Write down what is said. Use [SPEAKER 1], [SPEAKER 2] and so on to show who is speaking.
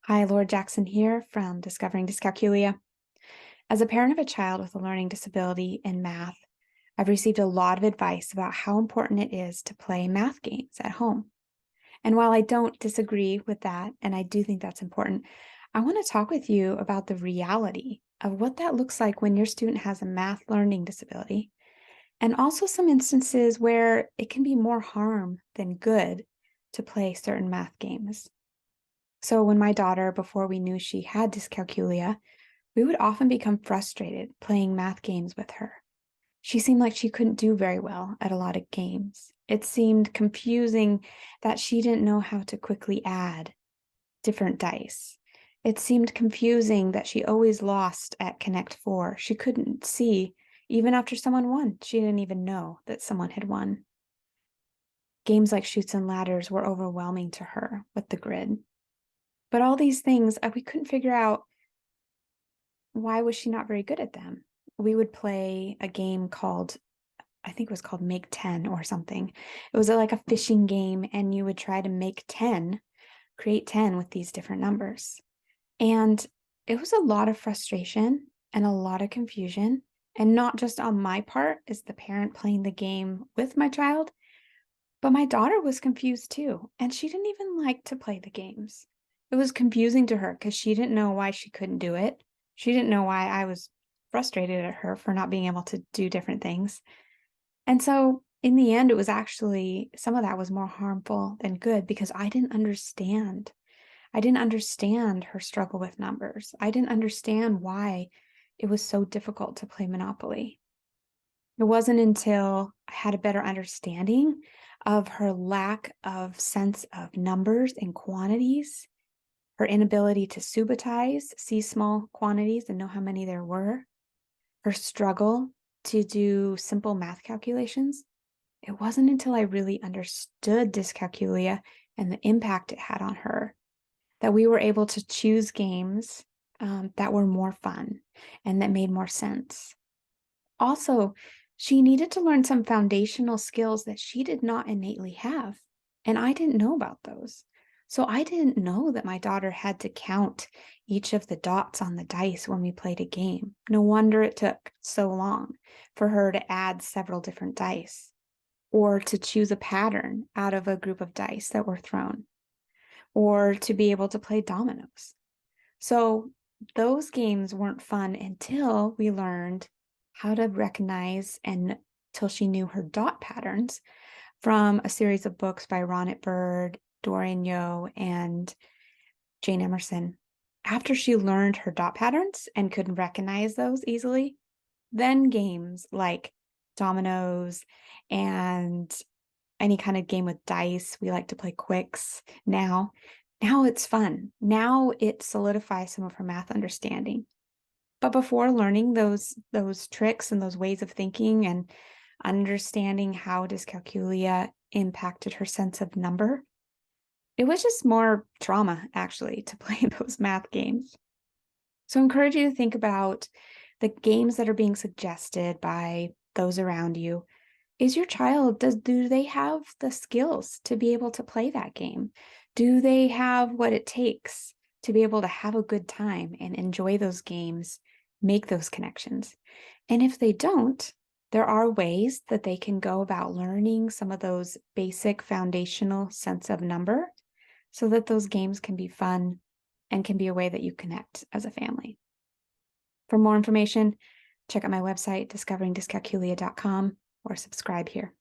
[SPEAKER 1] Hi, Laura Jackson here from Discovering Dyscalculia. As a parent of a child with a learning disability in math, I've received a lot of advice about how important it is to play math games at home. And while I don't disagree with that, and I do think that's important, I want to talk with you about the reality of what that looks like when your student has a math learning disability, and also some instances where it can be more harm than good to play certain math games. So when my daughter, before we knew she had dyscalculia, we would often become frustrated playing math games with her. She seemed like she couldn't do very well at a lot of games. It seemed confusing that she didn't know how to quickly add different dice. It seemed confusing that she always lost at Connect 4. She couldn't see, even after someone won. She didn't even know that someone had won. Games like Chutes and Ladders were overwhelming to her with the grid. But all these things, we couldn't figure out why was she not very good at them. We would play a game called, I think it was called Make 10 or something. It was like a fishing game, and you would try to make 10, create 10 with these different numbers. And it was a lot of frustration and a lot of confusion, and not just on my part as the parent playing the game with my child, but my daughter was confused too, and she didn't even like to play the games. It was confusing to her because she didn't know why she couldn't do it. She didn't know why I was frustrated at her for not being able to do different things. And so in the end, it was actually some of that was more harmful than good because I didn't understand. I didn't understand her struggle with numbers. I didn't understand why it was so difficult to play Monopoly. It wasn't until I had a better understanding of her lack of sense of numbers and quantities, her inability to subitize, see small quantities and know how many there were, her struggle to do simple math calculations. It wasn't until I really understood dyscalculia and the impact it had on her that we were able to choose games that were more fun and that made more sense. Also, she needed to learn some foundational skills that she did not innately have, and I didn't know about those. So I didn't know that my daughter had to count each of the dots on the dice when we played a game. No wonder it took so long for her to add several different dice or to choose a pattern out of a group of dice that were thrown or to be able to play dominoes. So those games weren't fun until we learned how to recognize and till she knew her dot patterns from a series of books by Ronit Bird, Dorian Yo, and Jane Emerson. After she learned her dot patterns and could recognize those easily, then games like dominoes and any kind of game with dice. We like to play quicks now. Now it's fun. Now it solidifies some of her math understanding. But before learning those tricks and those ways of thinking and understanding how dyscalculia impacted her sense of number, it was just more trauma actually to play those math games. So I encourage you to think about the games that are being suggested by those around you. Is your child, do they have the skills to be able to play that game? Do they have what it takes to be able to have a good time and enjoy those games, make those connections? And if they don't, there are ways that they can go about learning some of those basic foundational sense of number so that those games can be fun and can be a way that you connect as a family. For more information, check out my website, discoveringdyscalculia.com, or subscribe here.